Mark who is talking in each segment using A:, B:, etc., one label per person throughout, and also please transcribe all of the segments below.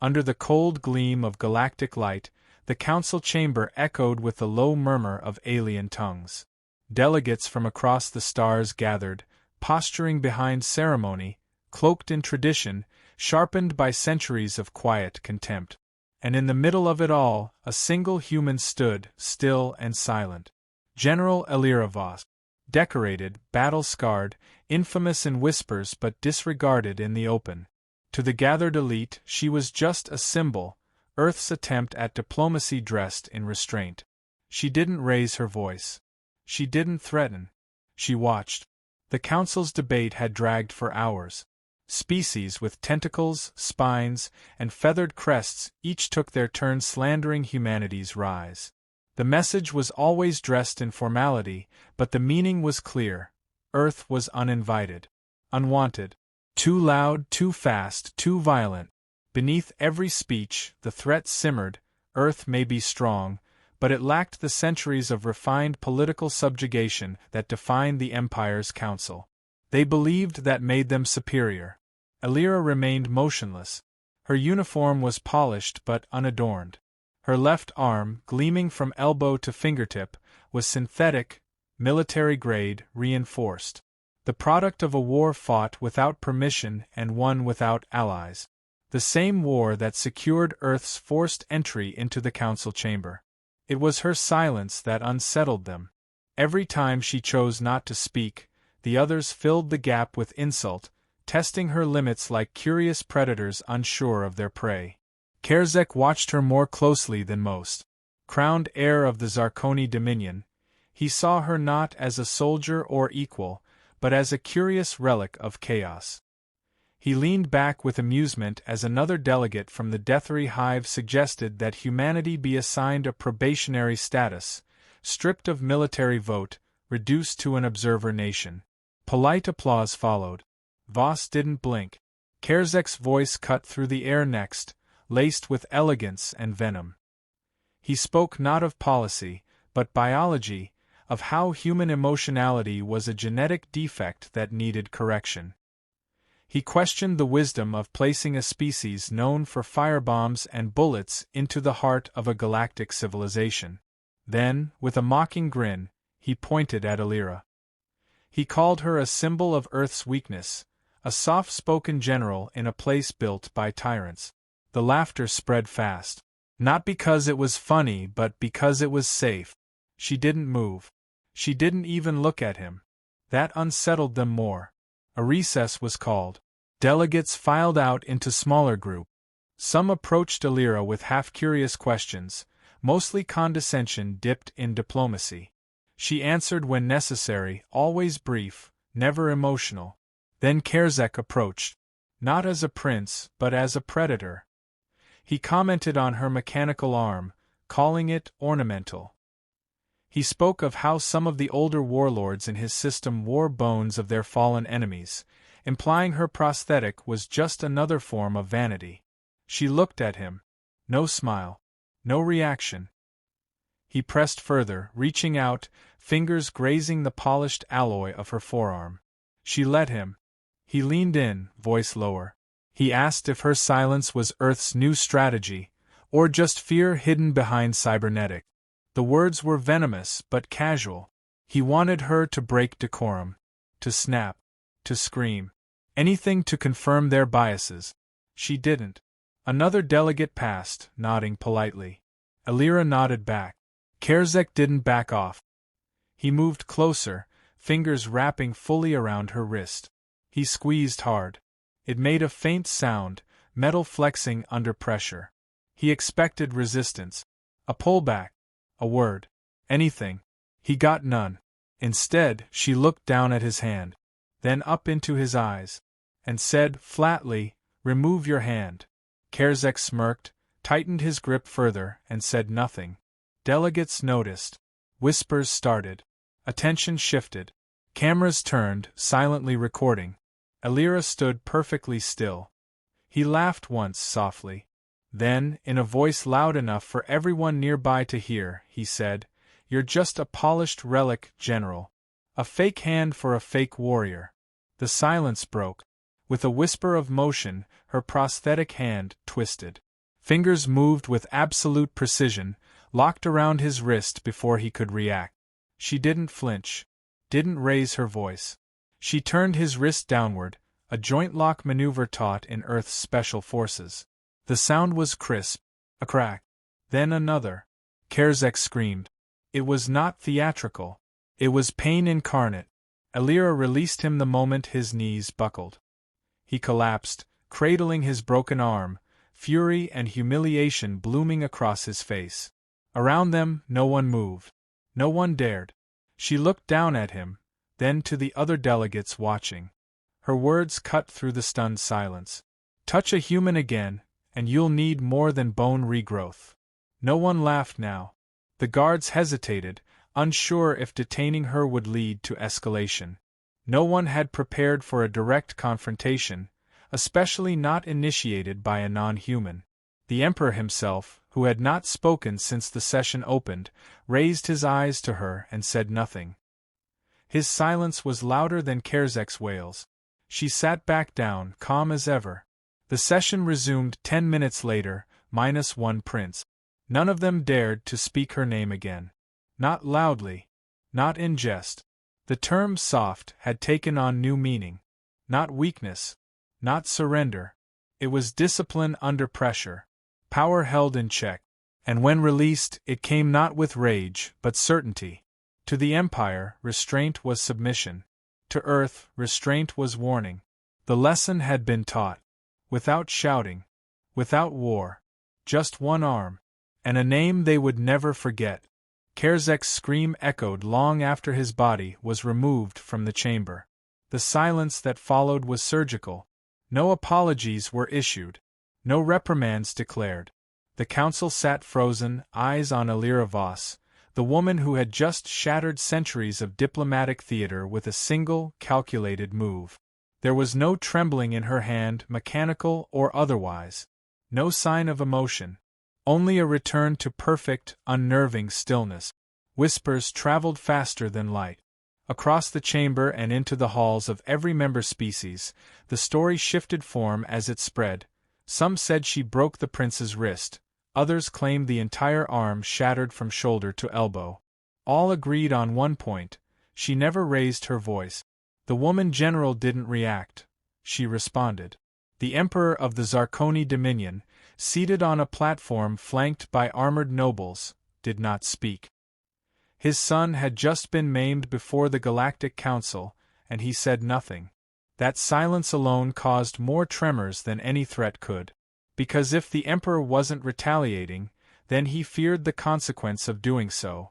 A: Under the cold gleam of galactic light, the council chamber echoed with the low murmur of alien tongues. Delegates from across the stars gathered, posturing behind ceremony, cloaked in tradition, sharpened by centuries of quiet contempt. And in the middle of it all, a single human stood, still and silent. General Elira Voss. Decorated, battle-scarred, infamous in whispers but disregarded in the open. To the gathered elite, she was just a symbol, Earth's attempt at diplomacy dressed in restraint. She didn't raise her voice. She didn't threaten. She watched. The council's debate had dragged for hours. Species with tentacles, spines, and feathered crests each took their turn slandering humanity's rise. The message was always dressed in formality, but the meaning was clear. Earth was uninvited. Unwanted. Too loud, too fast, too violent. Beneath every speech, the threat simmered: Earth may be strong, but it lacked the centuries of refined political subjugation that defined the Empire's council. They believed that made them superior. Elira remained motionless. Her uniform was polished but unadorned. Her left arm, gleaming from elbow to fingertip, was synthetic, military-grade, reinforced. The product of a war fought without permission and won without allies. The same war that secured Earth's forced entry into the council chamber. It was her silence that unsettled them. Every time she chose not to speak, the others filled the gap with insult, testing her limits like curious predators unsure of their prey. Kerzek watched her more closely than most. Crowned heir of the Zarkoni dominion, he saw her not as a soldier or equal, but as a curious relic of chaos. He leaned back with amusement as another delegate from the Deathery Hive suggested that humanity be assigned a probationary status, stripped of military vote, reduced to an observer nation. Polite applause followed. Voss didn't blink. Kerzek's voice cut through the air next, laced with elegance and venom. He spoke not of policy, but biology, of how human emotionality was a genetic defect that needed correction. He questioned the wisdom of placing a species known for firebombs and bullets into the heart of a galactic civilization. Then, with a mocking grin, he pointed at Elira. He called her a symbol of Earth's weakness, a soft-spoken general in a place built by tyrants. The laughter spread fast. Not because it was funny, but because it was safe. She didn't move. She didn't even look at him. That unsettled them more. A recess was called. Delegates filed out into smaller groups. Some approached Elira with half-curious questions, mostly condescension dipped in diplomacy. She answered when necessary, always brief, never emotional. Then Kerzek approached. Not as a prince, but as a predator. He commented on her mechanical arm, calling it ornamental. He spoke of how some of the older warlords in his system wore bones of their fallen enemies, implying her prosthetic was just another form of vanity. She looked at him. No smile. No reaction. He pressed further, reaching out, fingers grazing the polished alloy of her forearm. She let him. He leaned in, voice lower. He asked if her silence was Earth's new strategy, or just fear hidden behind cybernetic. The words were venomous but casual. He wanted her to break decorum, to snap, to scream. Anything to confirm their biases. She didn't. Another delegate passed, nodding politely. Elira nodded back. Kerzek didn't back off. He moved closer, fingers wrapping fully around her wrist. He squeezed hard. It made a faint sound, metal flexing under pressure. He expected resistance. A pullback. A word. Anything. He got none. Instead, she looked down at his hand, then up into his eyes, and said flatly, "Remove your hand." Kerzek smirked, tightened his grip further, and said nothing. Delegates noticed. Whispers started. Attention shifted. Cameras turned, silently recording. Elira stood perfectly still. He laughed once softly. Then, in a voice loud enough for everyone nearby to hear, he said, "You're just a polished relic, General. A fake hand for a fake warrior." The silence broke. With a whisper of motion, her prosthetic hand twisted. Fingers moved with absolute precision, locked around his wrist before he could react. She didn't flinch, didn't raise her voice. She turned his wrist downward, a joint lock maneuver taught in Earth's special forces. The sound was crisp, a crack, then another. Kerzek screamed. It was not theatrical. It was pain incarnate. Alira released him the moment his knees buckled. He collapsed, cradling his broken arm, fury and humiliation blooming across his face. Around them, no one moved. No one dared. She looked down at him, then to the other delegates watching. Her words cut through the stunned silence. Touch a human again, and you'll need more than bone regrowth. No one laughed now. The guards hesitated, unsure if detaining her would lead to escalation. No one had prepared for a direct confrontation, especially not initiated by a non-human. The Emperor himself, who had not spoken since the session opened, raised his eyes to her and said nothing. His silence was louder than Kerzek's wails. She sat back down, calm as ever. The session resumed 10 minutes later, minus one prince. None of them dared to speak her name again. Not loudly. Not in jest. The term soft had taken on new meaning. Not weakness. Not surrender. It was discipline under pressure. Power held in check. And when released, it came not with rage, but certainty. To the Empire, restraint was submission. To Earth, restraint was warning. The lesson had been taught. Without shouting. Without war. Just one arm. And a name they would never forget. Kerzek's scream echoed long after his body was removed from the chamber. The silence that followed was surgical. No apologies were issued. No reprimands declared. The council sat frozen, eyes on Alira Voss, the woman who had just shattered centuries of diplomatic theater with a single, calculated move. There was no trembling in her hand, mechanical or otherwise. No sign of emotion. Only a return to perfect, unnerving stillness. Whispers traveled faster than light. Across the chamber and into the halls of every member species, the story shifted form as it spread. Some said she broke the prince's wrist. Others claimed the entire arm shattered from shoulder to elbow. All agreed on one point: she never raised her voice. The woman general didn't react. She responded. The Emperor of the Zarkoni Dominion, seated on a platform flanked by armored nobles, did not speak. His son had just been maimed before the Galactic Council, and he said nothing. That silence alone caused more tremors than any threat could. Because if the Emperor wasn't retaliating, then he feared the consequence of doing so.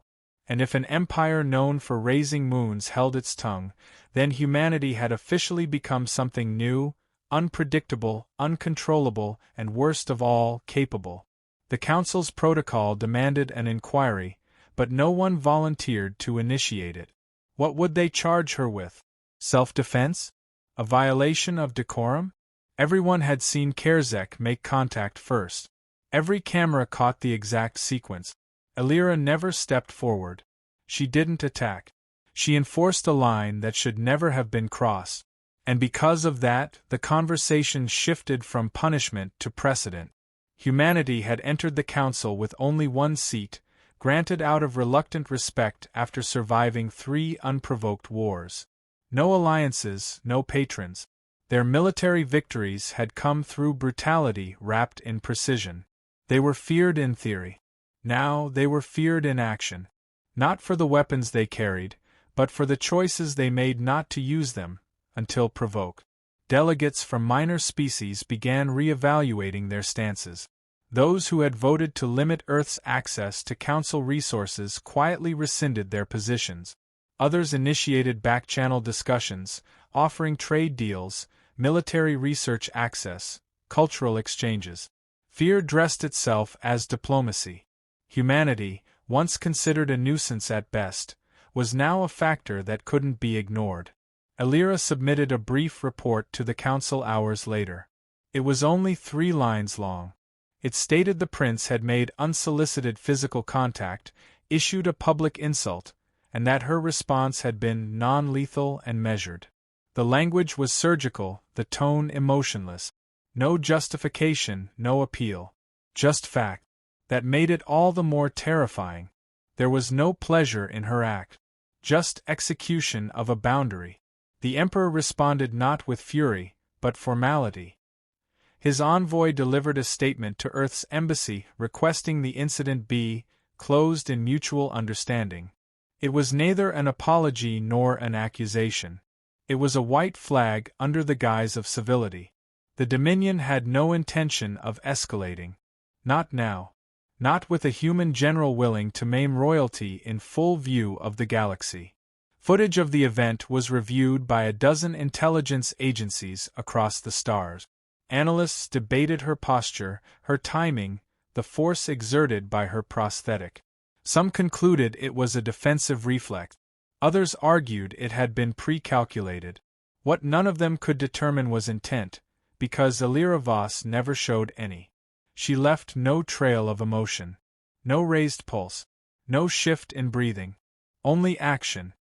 A: And if an empire known for raising moons held its tongue, then humanity had officially become something new, unpredictable, uncontrollable, and worst of all, capable. The Council's protocol demanded an inquiry, but no one volunteered to initiate it. What would they charge her with? Self-defense? A violation of decorum? Everyone had seen Kerzek make contact first. Every camera caught the exact sequence. Alira never stepped forward. She didn't attack. She enforced a line that should never have been crossed. And because of that, the conversation shifted from punishment to precedent. Humanity had entered the council with only one seat, granted out of reluctant respect after surviving 3 unprovoked wars. No alliances, no patrons. Their military victories had come through brutality wrapped in precision. They were feared in theory. Now they were feared in action. Not for the weapons they carried, but for the choices they made not to use them, until provoked. Delegates from minor species began re-evaluating their stances. Those who had voted to limit Earth's access to council resources quietly rescinded their positions. Others initiated back-channel discussions, offering trade deals, military research access, cultural exchanges. Fear dressed itself as diplomacy. Humanity, once considered a nuisance at best, was now a factor that couldn't be ignored. Alira submitted a brief report to the council hours later. It was only 3 lines long. It stated the prince had made unsolicited physical contact, issued a public insult, and that her response had been non-lethal and measured. The language was surgical, the tone emotionless. No justification, no appeal. Just fact. That made it all the more terrifying. There was no pleasure in her act. Just execution of a boundary. The Emperor responded not with fury, but formality. His envoy delivered a statement to Earth's embassy requesting the incident be closed in mutual understanding. It was neither an apology nor an accusation. It was a white flag under the guise of civility. The Dominion had no intention of escalating. Not now. Not with a human general willing to maim royalty in full view of the galaxy. Footage of the event was reviewed by a dozen intelligence agencies across the stars. Analysts debated her posture, her timing, the force exerted by her prosthetic. Some concluded it was a defensive reflex. Others argued it had been pre-calculated. What none of them could determine was intent, because Elira Voss never showed any. She left no trail of emotion. No raised pulse. No shift in breathing. Only action.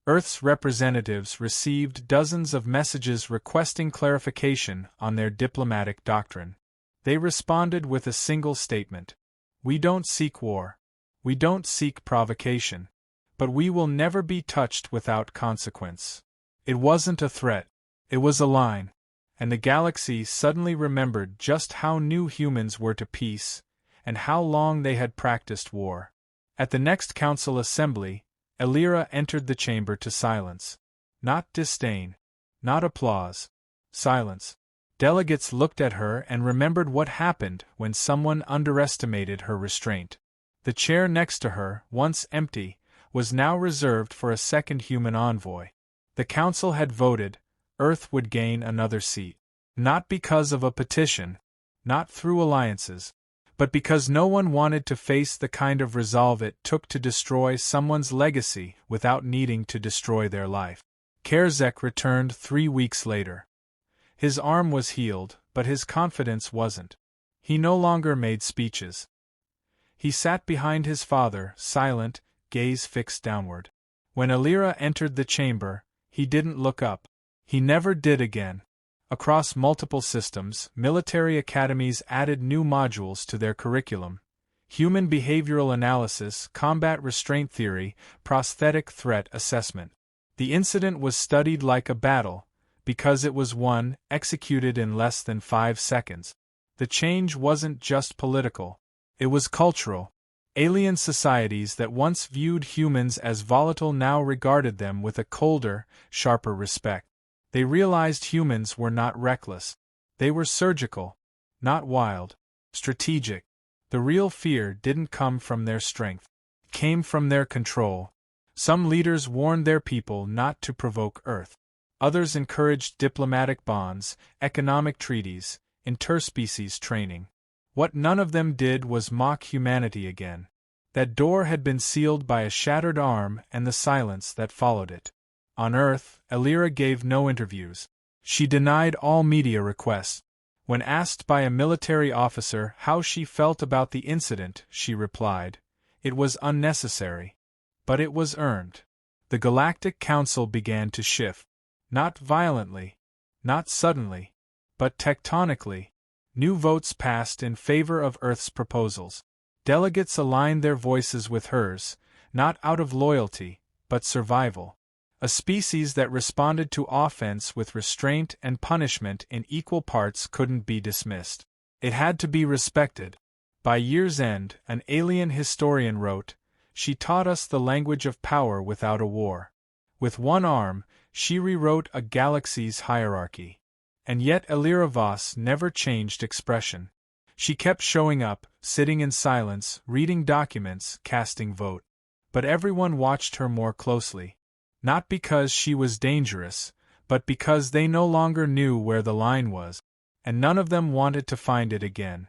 A: Earth's representatives received dozens of messages requesting clarification on their diplomatic doctrine. They responded with a single statement. We don't seek war. We don't seek provocation. But we will never be touched without consequence. It wasn't a threat. It was a line. And the galaxy suddenly remembered just how new humans were to peace, and how long they had practiced war. At the next council assembly, Elira entered the chamber to silence. Not disdain. Not applause. Silence. Delegates looked at her and remembered what happened when someone underestimated her restraint. The chair next to her, once empty, was now reserved for a second human envoy. The council had voted, Earth would gain another seat. Not because of a petition, not through alliances, but because no one wanted to face the kind of resolve it took to destroy someone's legacy without needing to destroy their life. Kerzek returned 3 weeks later. His arm was healed, but his confidence wasn't. He no longer made speeches. He sat behind his father, silent, gaze fixed downward. When Elira entered the chamber, he didn't look up. He never did again. Across multiple systems, military academies added new modules to their curriculum. Human behavioral analysis, combat restraint theory, prosthetic threat assessment. The incident was studied like a battle, because it was won, executed in less than 5 seconds. The change wasn't just political. It was cultural. Alien societies that once viewed humans as volatile now regarded them with a colder, sharper respect. They realized humans were not reckless. They were surgical, not wild, strategic. The real fear didn't come from their strength. It came from their control. Some leaders warned their people not to provoke Earth. Others encouraged diplomatic bonds, economic treaties, interspecies training. What none of them did was mock humanity again. That door had been sealed by a shattered arm and the silence that followed it. On Earth, Elira gave no interviews. She denied all media requests. When asked by a military officer how she felt about the incident, she replied, "It was unnecessary. But it was earned." The Galactic Council began to shift. Not violently, not suddenly, but tectonically. New votes passed in favor of Earth's proposals. Delegates aligned their voices with hers, not out of loyalty, but survival. A species that responded to offense with restraint and punishment in equal parts couldn't be dismissed. It had to be respected. By year's end, an alien historian wrote, "She taught us the language of power without a war." With one arm, she rewrote a galaxy's hierarchy. And yet Elira Voss never changed expression. She kept showing up, sitting in silence, reading documents, casting vote. But everyone watched her more closely. Not because she was dangerous, but because they no longer knew where the line was, and none of them wanted to find it again.